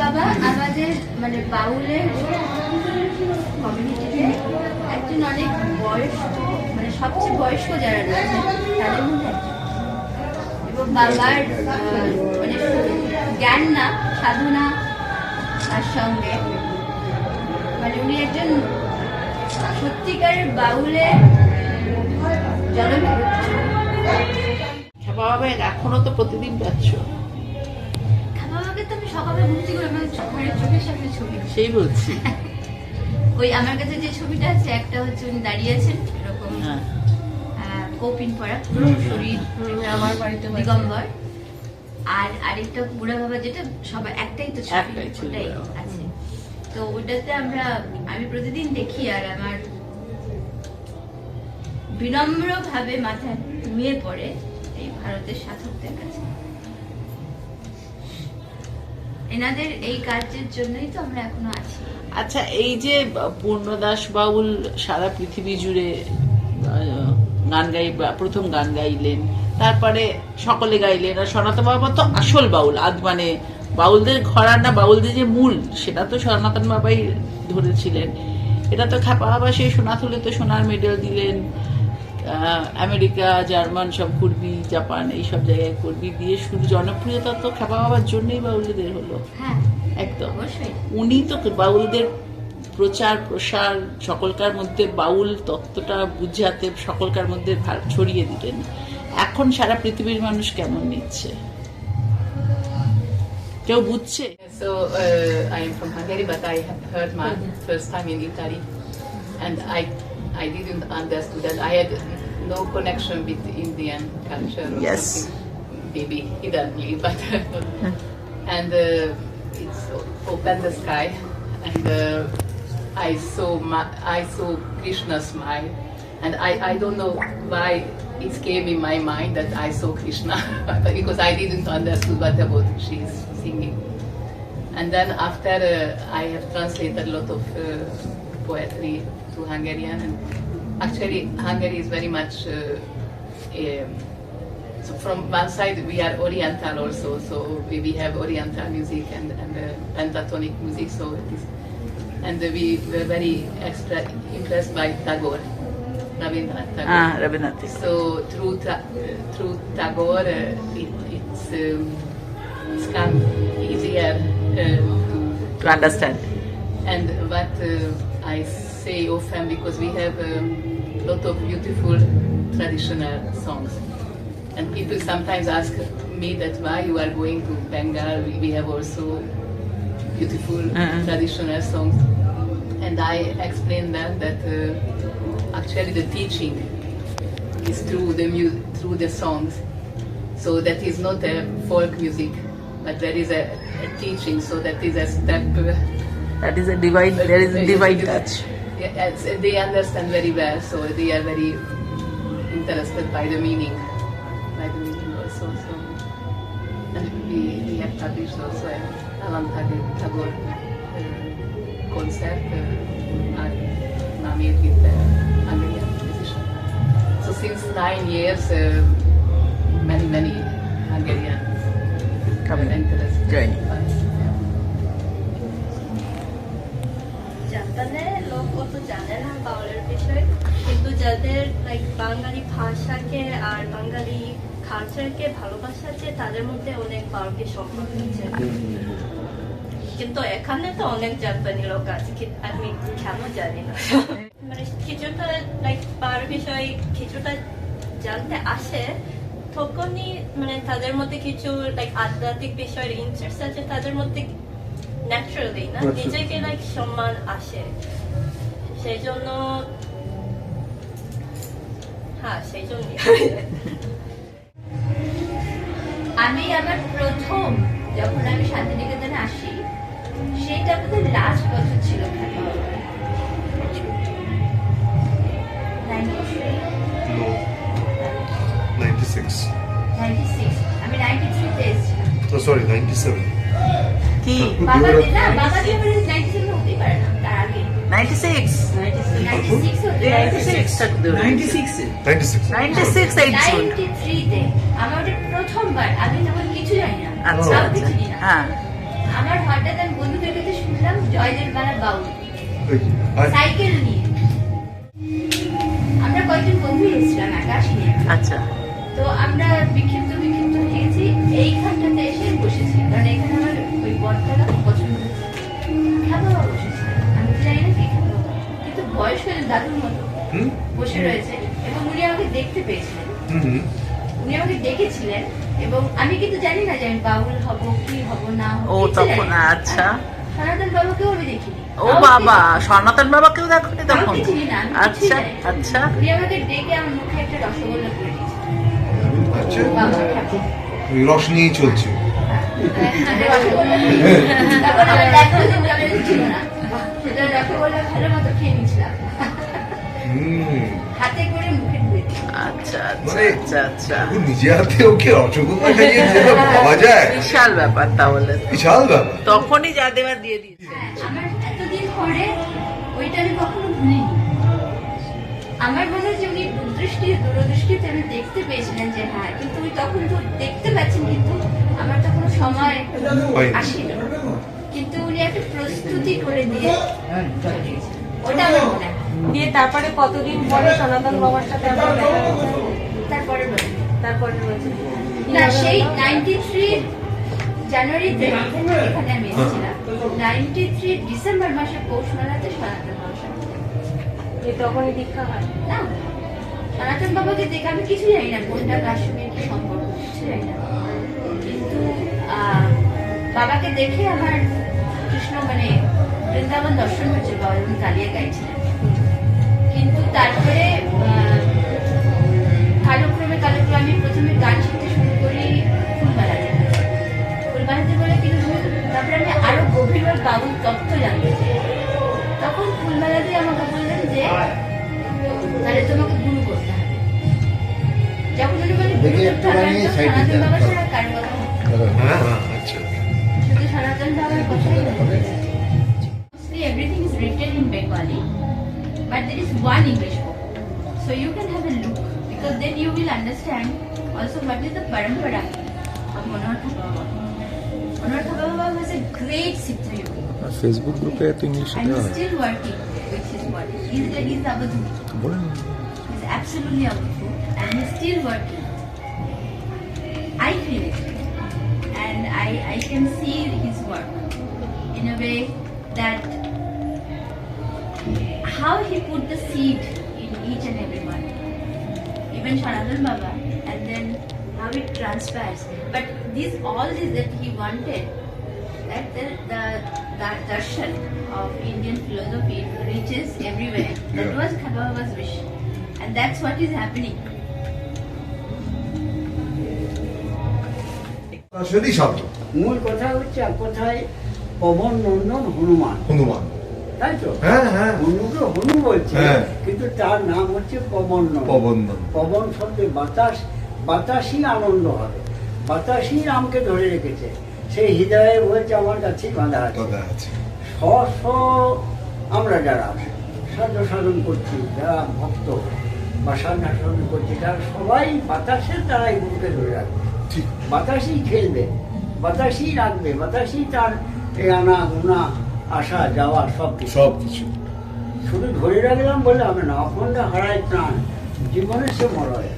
বাবা আমাদের মানে বাউলের কমিউনিটিতে একজন অনেক বয়স্ক মানে সবচেয়ে বয়স্ক যারা রয়েছে তাদের মধ্যে একজন। এবং বাবার মানে শুধু জ্ঞান না সাধনা তার সঙ্গে মানে উনি একজন সত্যিকারের বাউলের জনপ্রিয়। বাবা এখনো তো প্রতিদিন যাচ্ছ? বাবাকে তো আমি সকালে ঘুরতে করে আমার ঘরের চোখের সামনে ছবি সেই বলছি। ওই আমার কাছে যে ছবিটা আছে একটা হচ্ছে উনি দাঁড়িয়ে আছেন এরকম কৌপিন পরা পুরো শরীর আমার বাড়িতে দিগম্বর, আর আরেকটা বুড়া বাবা যেটা সবার একটাই তো ছবি একটাই ছিল, ওটাই আছে। তো ওটাতে আমি প্রতিদিন দেখি আর আমার বিনম্র ভাবে মাথা নুয়ে পড়ে এই ভারতের সাধকদের কাছে। এনাদের এই কাজের জন্যই তো আমরা এখনো আছি। আচ্ছা, এই যে পূর্ণদাস বাউল সারা পৃথিবী জুড়ে গান প্রথম গান গাইলেন, তারপরে সকলে গাইলেন, আর সনাতন বাবা তো আসল বাউল, মানে বাউলদের ঘরানা, বাউলদের যে মূল সেটা তো সনাতন বাবাই ধরেছিলেন। এটা তো খ্যাপা বাবা সেই সোনাথলে তো সোনার মেডেল দিলেন, আমেরিকা জার্মান সব করবি, জাপান এইসব জায়গায় করবি দিয়ে শুধু জনপ্রিয়তা তো খ্যাপা বাবার জন্যই বাউলদের হলো। হ্যাঁ একদম অবশ্যই। উনি তো বাউলদের প্রচার প্রসার সকলকার মধ্যে বাউল তত্ত্বটা বুঝাতে সকলকার মধ্যে ছড়িয়ে দিলেন। এখন সারা পৃথিবীর মানুষ কেমন নিচ্ছে, কেউ বুঝছে? So I am from Hungary, but I heard my first time in Italy, and I didn't understand that. I had no connection with Indian culture. Or Yes. something. Maybe hiddenly, but and it's opened the sky, and I saw Krishna smile, and I don't know why it came in my mind that I saw Krishna because I didn't understand what about she's singing. And then after I have translated a lot of poetry to Hungarian, and actually Hungary is very much so from one side we are Oriental also, so we have Oriental music and pentatonic music, so it is, and we were very extra impressed by Tagore, Rabindranath Tagore. Rabindranath. So through Tagore, it's come easier To understand. And what I say often, because we have a lot of beautiful traditional songs, and people sometimes ask me that why you are going to Bengal. We have also beautiful traditional songs, and I explain them that actually the teaching is through the songs, so that is not a folk music, but there is a teaching, so that is a step. That is a divine. There is a divine touch. Yes, they understand very well, so they are very interested by the meaning also. So, and we have published also an Alan Tagore concert, made with the Hungarian musician. So since 9 years, many Hungarians Coming. interested. Join. জাপানে লোক অত জানে না বাউলের বিষয়, কিন্তু যাদের like বাঙালি ভাষাকে আর বাঙালি কালচারকে ভালোবাসাচ্ছে তাদের মধ্যে অনেক বাউলকে সম্পর্ক আছে। কিন্তু এখানে তো অনেক জাপানি লোক আছে, আমি কেন জানি না, মানে কিছুটা লাইক বাউল বিষয় কিছুটা জানতে আসে, তখনই মানে তাদের মধ্যে কিছু লাইক আধ্যাত্মিক বিষয়ের ইন্টারেস্ট আছে তাদের মধ্যে ন্যাচারালি, না নিজেকে লাইক সম্মান আসে, সেই জন্য সেই জন্যই আমি আমার প্রথম যখন আমি শান্তিনিকেতনে আসি সেটা আমাদের লাস্ট বছর ছিল খ্যাপা বাবার। 96. আমি 93 তে এসেছিলাম। Oh, sorry, 97. কি বাবা যে না, বাবা যে 97 হতেই পারে না, তার আগে 96 96 হতে 96 तक दूर 96 96. 96 8 जून 93 তে আমার ওটা প্রথমবার, আমি তখন কিছু জানি না, আচ্ছা তাও কিছু জানি না। হ্যাঁ আমার হঠাৎ আমি বন্ধুদের কাছে শুনলাম জয়দেব বালা বাউল ওই যে, আর সাইকেল নিয়ে। আমরা কয়েকজন বন্ধু এসেছিলাম, একা আসিনি। আচ্ছা, তো আমরা বিক্ষিপ্ত হয়ে গেছি, এইখানটাতে এসে বসেছি, কারণ এখানে আমার ওই বটতলা পছন্দ হয়েছে। খাবাবা বসেছে, আমি তো জানি না কি খাবাবা, কিন্তু বয়স হয়ে দাদুর মতো হুম বসে রয়েছে এবং উনি আমাকে দেখতে পেয়েছিলেন। হুম উনি আমাকে ডেকেছিলেন এবং আমি কিন্তু জানি না যে আমি বাউল হব কি হব না হব, ও, কিচ্ছু তখন জানি না। আচ্ছা। সনাতন বাবাকেও আমি দেখিনি। ও বাবা, সনাতন বাবাকেও দেখনি তখন? কাউকে চিনি না, আমি কিছুই আচ্ছা জানি না। আচ্ছা। উনি আমাকে ডেকে আমার মুখে একটা রসগোল্লা করে দিয়েছিলেন। আচ্ছা বাবা ঠাকুর। ওই রস নিয়েই চলছে তখন আমার ল্যাকটোজেন টলারেন্স ছিল না, সেটা রসগোল্লা ভালো মতো খেয়ে নিয়েছিলাম, হুম হাতে করে মুখে ঢুকে দিই। আচ্ছা আচ্ছা মানে আচ্ছা আচ্ছা, ও নিজে হাতে ওকে রসগোল্লা খাইয়েছে, এটা ভাবা যায়? বিশাল ব্যাপার তাহলে। বিশাল ব্যাপার। তখনই যা দেবার দিয়ে দিয়েছে। আমার এতদিন পরে ওইটা আমি কখনো ভুলিনি। আমার মনে হয় যে উনি দূরদৃষ্টিতে আমি দেখতে পেয়েছিলেন যে হ্যাঁ, কিন্তু উনি তখন তো দেখতে পাচ্ছেন, কিন্তু আমার তো কোনো সময় আসেনি, কিন্তু উনি একটা প্রস্তুতি করে দিয়ে চলে গেছেন। ওটা আমার মনে হয়। দিয়ে তারপরে কতদিন পরে সনাতন বাবার সাথে আমার দেখা হয়েছে? তারপরে বলেন। তারপরে বলছে না, সেই 93 জানুয়ারিতে এখানে আমি এসেছিলাম, 93 ডিসেম্বর মাসে পৌষ মেলাতে সনাতন বাবার সাথে। যে তখনই দীক্ষা হয়। না, সনাতন বাবাকে দেখে আমি কিছু জানি না, কোনটা কার সঙ্গে কি সম্পর্ক, কিছু জানি না, কিন্তু বাবাকে দেখে আমার কৃষ্ণ মানে বৃন্দাবন দর্শন হয়েছে। বাবা যখন কালিয়া গাইছিলেন, কিন্তু তারপরে কালক্রমে আমি প্রথমে গান শিখতে শুরু করি ফুলবানাতে বলে, কিন্তু তারপরে আমি আরো গভীরভাবে বাউল তত্ত্ব জানতে চাই। তখন ফুলবানাতে আমাকে বললেন যে তাহলে তোমাকে গুরু করতে হবে। যখন উনি বলেন গুরু করতে হবে, আমি তো সনাতন বাবা ছাড়া কারো কথা ভাবি না। হ্যাঁ হ্যাঁ আচ্ছা শুধু সনাতন বাবার কথাই ভাবি। Mostly everything is written in Bengali, but there is one English book, so you can have a look, because then you will understand also what is the parampara of Manohar Baba. Manohar Baba was a great Sikh yogi, Facebook গ্রুপে তো ইংলিশে and দেওয়া he's হয় still working with his body. He's Avadhu. বলেন He's absolutely Avadhu, and he's still working. I feel it, and I can see his work in a way that how he put the seed in each and every one, even Sanatan Baba, and then how it transpires. But all this that he wanted, that the darshan of Indian philosophy reaches everywhere. That Yeah. was Baba's wish, and that's what is happening. আসলেই শব্দ মূল কথা হচ্ছে এক কথায় পবন নন্দন হনুমান, হনুমান। তাই তো? হ্যাঁ হ্যাঁ হনুকে হনু বলছে, হ্যাঁ। কিন্তু তার নাম হচ্ছে পবন নন্দন। পবন নন্দন। পবন শব্দে বাতাস, বাতাসই আনন্দ হবে, বাতাসই রামকে ধরে রেখেছে। সেই হৃদয়ে বলছে আমার কাছে বাঁধা আছে। কথা আছে স্ব স্ব আমরা যারা সাধনা সাধন করছি, যারা ভক্ত বা সাধনা সাধন করছি, তারা সবাই বাতাসের দ্বারাই গুরুকে ধরে রাখবে। ঠিক বাতাসই খেলবে, বাতাসই রাখবে, বাতাসই তার এই আনা গোনা আসা যাওয়া সব কিছু। সব কিছু শুধু ধরে রাখলাম বলে হবে না, অখণ্ড হারায় প্রাণ, জীবনে সে মরয়।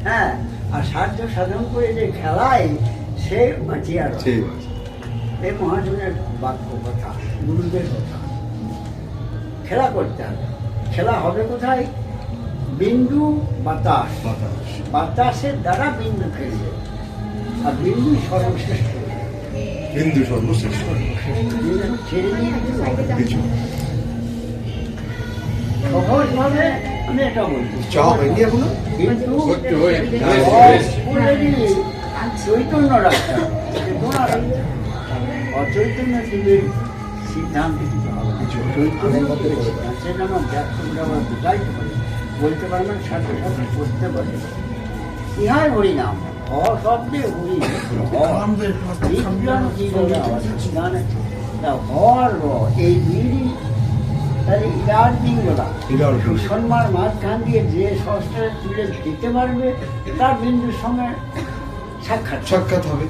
হ্যাঁ, আর সাধ্য সাধন করে যে খেলায় সে বাঁচিয়ে রয়। ঠিক আছে এই মহাজনের বাক্য কথা, গুরুদের কথা। খেলা করতে হবে, খেলা হবে কোথায়? বিন্দু বাতাস, বাতাস বাতাসের দ্বারা বিন্দু খেলবে, আর বিন্দু সর্বশ্রেষ্ঠ। হিন্দু সর্বশ্রেষ্ঠ বিন্দু ছেড়ে দিয়ে কিছু হবে না। কিছু সহজভাবে আমি এটা বলছি, চা হয়নি এখনো কিন্তু চৈতন্য রাখতে হবে, চেতনা রাখতে হবে। অচৈতন্য জীবের সিদ্ধান্ত দিতে হবে। চৈতন্য সে যেন ব্যক্ত করে আমরা বুঝাইতে পারি, বলতে পারবেন, সাথে সাথে করতে পারে। ইহাই হরিনাম, শব্দে হরি হর এই দুই তাহলে ইরার দিনগুলা সুষমার মাঝখান দিয়ে যে সস্তা তুলে দিতে পারবে, তার বিন্দুর সঙ্গে সাক্ষাৎ। সাক্ষাৎ হবে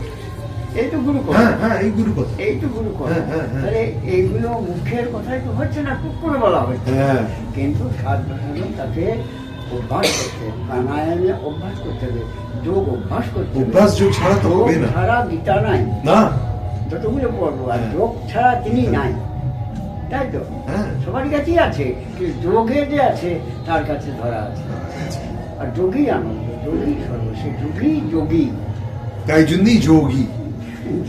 এই তো গুরু কথা, হ্যাঁ হ্যাঁ এইগুলো কথা। এই তো গুরু কথা। হ্যাঁ, হ্যাঁ, হ্যাঁ। তাহলে এইগুলো মুখের কথাই তো হচ্ছে না, টুক করে বলা হচ্ছে। হ্যাঁ কিন্তু সাধনা তাকে অভ্যাস করতে, প্রাণায়ামে অভ্যাস করতে হবে, যোগ অভ্যাস করতে হবে। অভ্যাস যোগ ছাড়া তো হবে যোগ না। ছাড়া গীতা নাই, না। যতগুলো পড়বো, আর হ্যাঁ। যোগ ছাড়া তিনি নাই, তাই তো? হ্যাঁ। সবার কাছেই আছে, কিন্তু যোগে যে আছে তার কাছে ধরা আছে। আর যোগী আনন্দ, যোগী সর্বশেষ, যোগী যোগী, তাই জন্যই যোগী,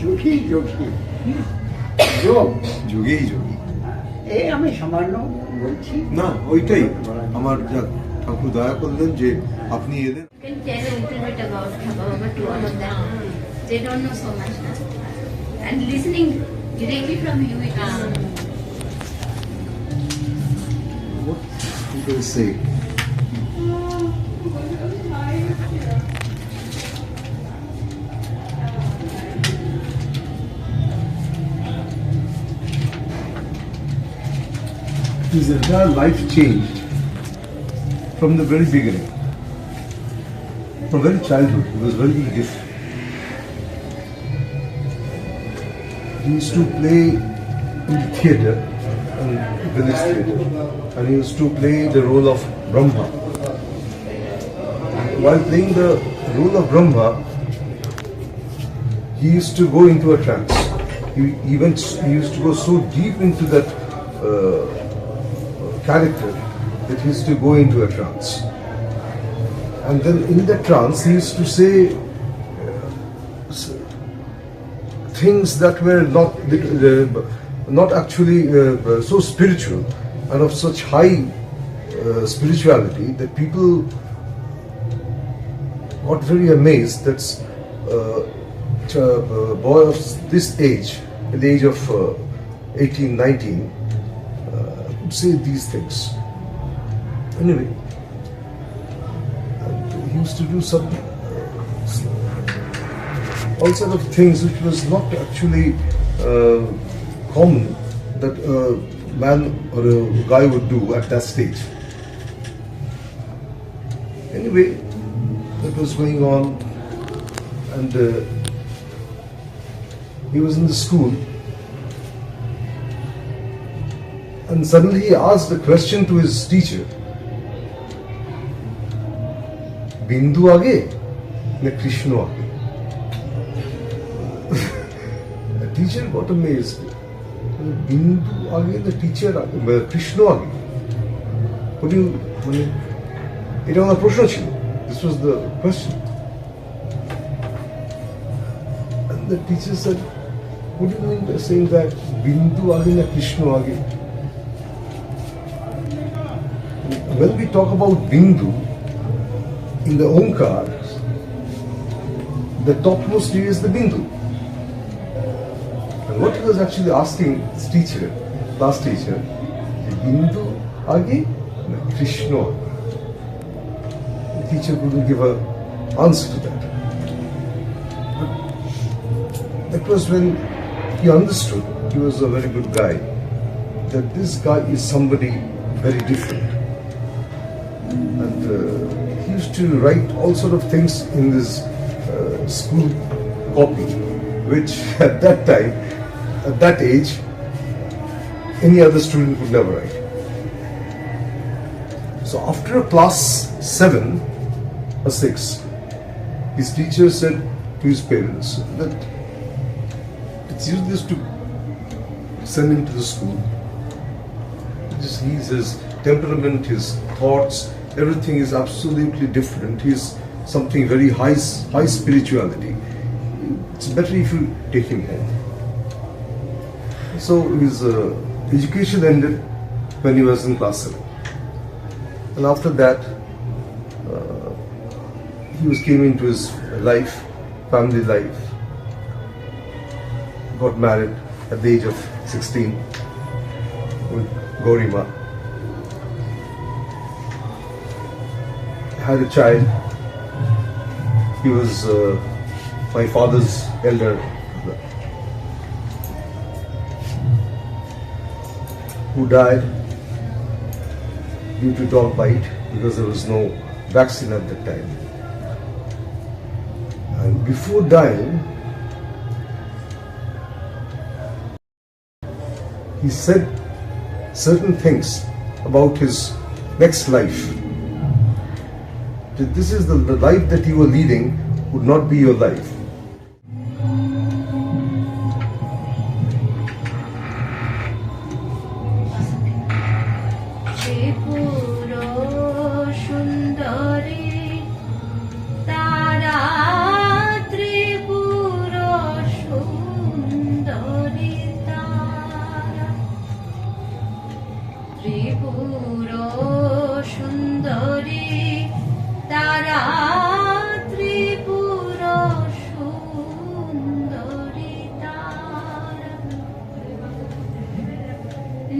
যোগী যোগী, যোগ। যোগেই যোগী। এই আমি সামান্য বলছি। না ওইটাই আমার যা ঠাকুর দয়া করলেন যে আপনি এলেন। You can tell a little bit about Baba to all of them. They don't know so much now. And listening directly from you, it is What people say. His entire life changed from the very beginning. From very childhood, he was very different. He used to play in the theatre, in village theatre, and he used to play the role of Brahma. While playing the role of Brahma, he used to go into a trance. He used to go so deep into that character that he used to go into a trance. And then in that trance, he used to say things that were not actually so spiritual and of such high spirituality that people got very amazed that a boy of this age, at the age of 18, 19, could say these things. Anyway, he used to do some all sort of things which was not actually common that a man or a guy would do at that stage. Anyway, that was going on, and he was in the school, and suddenly he asked a question to his teacher. Bindu age na Krishna age? The teacher got amazed. Bindu age na teacher age, Krishna age? What do you? It was a question. This was the question. And the teacher said, "What do you mean by saying that Bindu age na Krishna age?" When we talk about Bindu, in the Omkar, the topmost is the Bindu. And what he was actually asking his teacher, class teacher, Bindu age na Krishna? The teacher couldn't give an answer to that. But that was when he understood, he was a very good guy, that this guy is somebody very different. And he used to write all sort of things in this school copy, which at that time, at that age, any other student would never write. So after class 7 or 6, his teacher said to his parents that it's useless to send him to the school. His temperament, his thoughts, everything is absolutely different. He's something very high spirituality. It's better if you take him home. So his education ended when he was in class 7. And after that, he came into his life, family life. Got married at the age of 16 with Gaurima. Had a child. He was my father's elder brother, who died due to dog bite because there was no vaccine at that time. And before dying, he said certain things about his next life. That this is the life that you are leading would not be your life. Tripura সুন্দরী তারা, ত্রিপুর সুন্দরী তারা, ত্রিপুর সুন্দরী তারা, ত্রিপুর সুন্দরী তারা,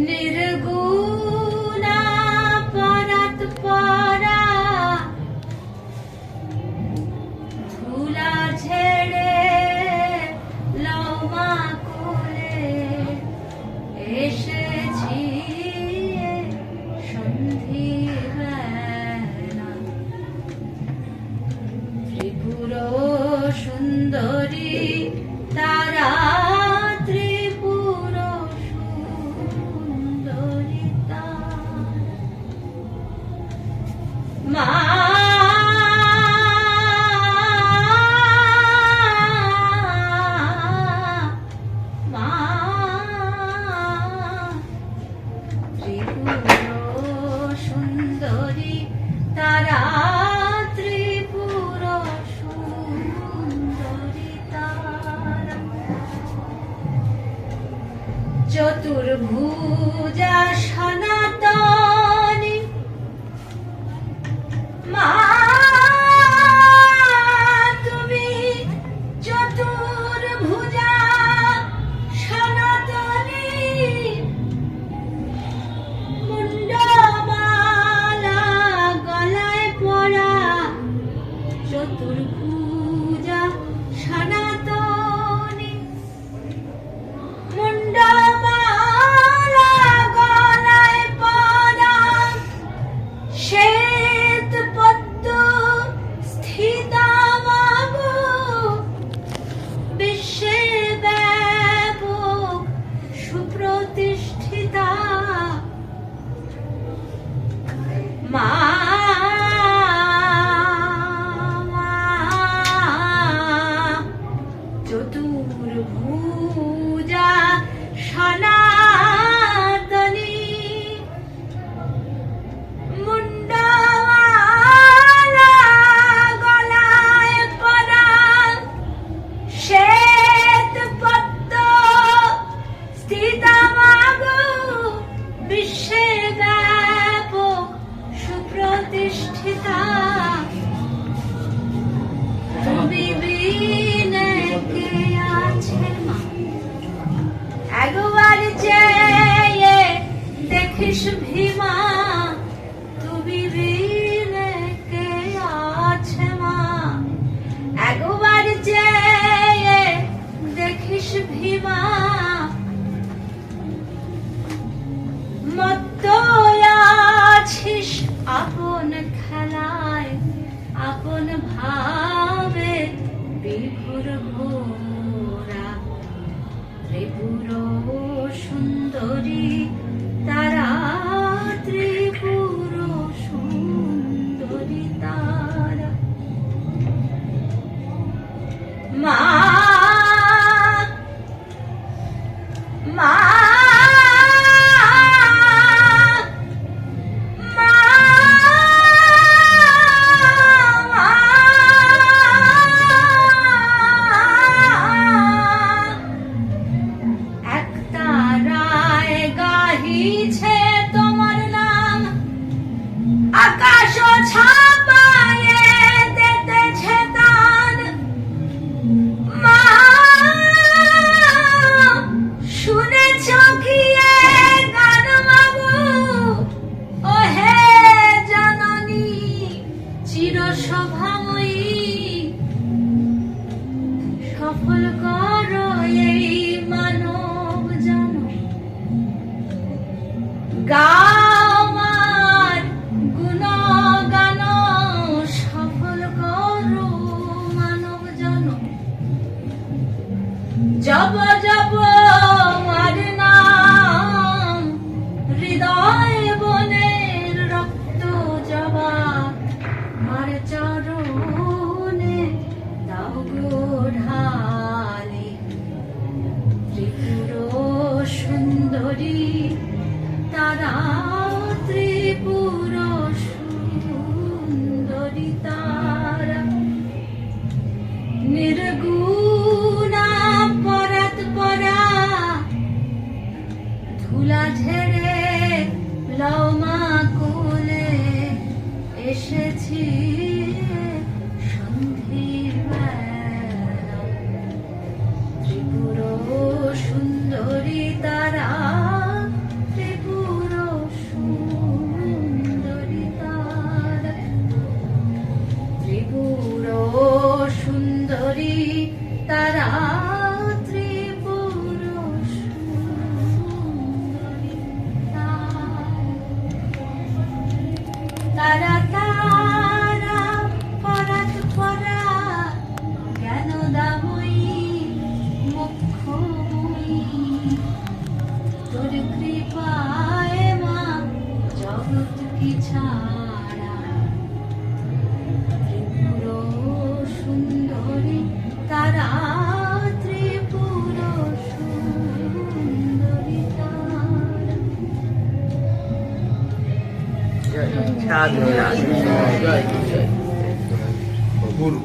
নির্গুণা পরাত পরা, ধুলা ঝেড়ে লমা কোলে এসেছি সন্ধিবেলা, ত্রিপুর সুন্দরী তারা, ত্রিপুর সুন্দরী তারা, মা মা, ত্রিপুর সুন্দরী তারা, ত্রিপুর সুন্দরী তারা, চতুর্ভুজা সনাতনী মা, তুমি চতুর্ভুজা সনাতনী, মুন্ডমালা গলায় পরা, চতুর্ভুজা সনাতনী, মুন্ডমালা গলায় পরা, শ্বেত পদ্ম স্থিতা মাগো, বিশ্বে ব্যাপক সুপ্রতিষ্ঠিতা, মা চতুর্ভুজা সনাতনী, মুন্ডমালা গলায় পরা, শ্বেত পদ্ম স্থিতা মাগো, বিশ্বে ব্যাপক সুপ্রতিষ্ঠিতা, তুমি বিনে কে আছে মা, একবার চেয়ে দেখিস ভীমা, তুমি বিনে কে আছে মা, একবার চেয়ে দেখিস ভীমা, মত্ত আছিস আপন খেলায়, আপন ভাবে বিভোর ঘোরা, ত্রিপুর সুন্দরী তারা, ত্রিপুর সুন্দরী তারা, মা মা গাহিছে তোমার নাম, আকাশ ছাপায়ে দিতেছে দান, মা শুনেছ কি এ গান মাগো, ও হে জননী চির শোভাময়ী, সফল করো এই মানব জন, গাওয়ার গুণগান, সফল করো মানব জন, জপ জপ আর নাম কৃপায় মা জগৎ কি ছাড়া ত্রিপুর সুন্দরী তারা ত্রিপুর সুন্দরী তারা। সাধু সাধু জয় জয়। অপূর্ব।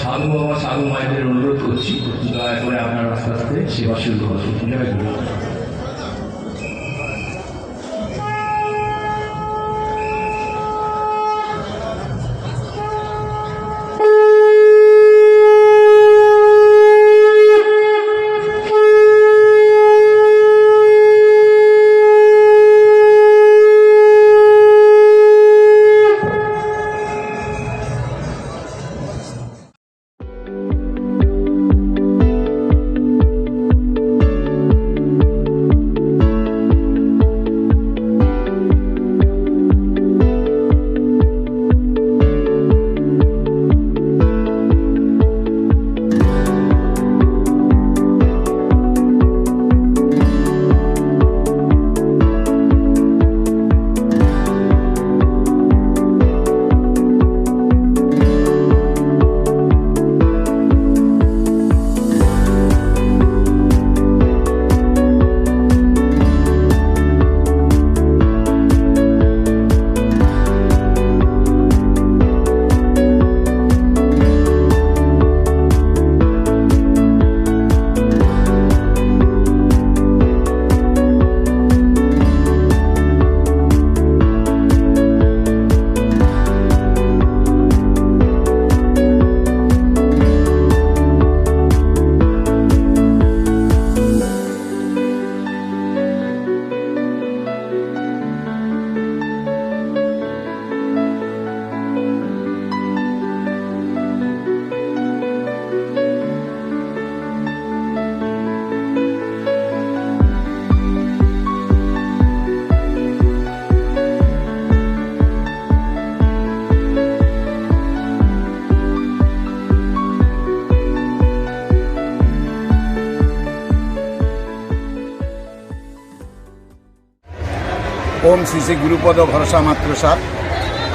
সাধু বাবা সাধু মায়েদের অনুরোধ করছি দয়া করে আপনার আস্তে আস্তে সেবা শুরু করুন। ওম শ্রী শ্রী গুরুপদ ভরসা মাতৃসার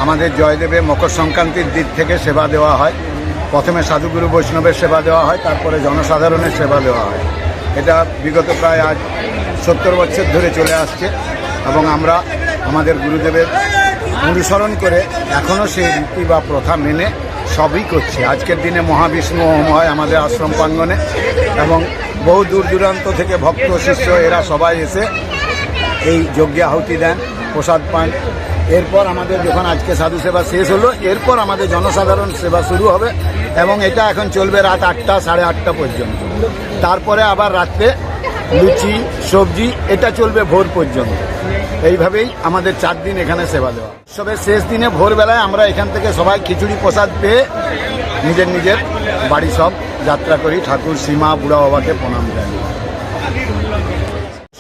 আমাদের জয়দেবে মকর সংক্রান্তির দিক থেকে সেবা দেওয়া হয়। প্রথমে সাধুগুরু বৈষ্ণবের সেবা দেওয়া হয়, তারপরে জনসাধারণের সেবা দেওয়া হয়। এটা বিগত প্রায় আজ 70 বছর ধরে চলে আসছে এবং আমরা আমাদের গুরুদেবের অনুসরণ করে এখনও সেই রীতি বা প্রথা মেনে সবই করছি। আজকের দিনে মহাবিষ্ণু হোম হয় আমাদের আশ্রম প্রাঙ্গণে এবং বহু দূর দূরান্ত থেকে ভক্ত শিষ্য এরা সবাই এসে এই যজ্ঞে আহুতি দেন, প্রসাদ পান। এরপর আমাদের যখন আজকে সাধু সেবা শেষ হলো, এরপর আমাদের জনসাধারণ সেবা শুরু হবে এবং এটা এখন চলবে রাত 8টা, 8:30 পর্যন্ত। তারপরে আবার রাত্রে লুচি সবজি এটা চলবে ভোর পর্যন্ত। এইভাবেই আমাদের 4 দিন এখানে সেবা দেওয়া। উৎসবের শেষ দিনে ভোরবেলায় আমরা এখান থেকে সবাই খিচুড়ি প্রসাদ পেয়ে নিজের নিজের বাড়ি সব যাত্রা করি। ঠাকুর সীমা বুড়া বাবাকে প্রণাম দেন।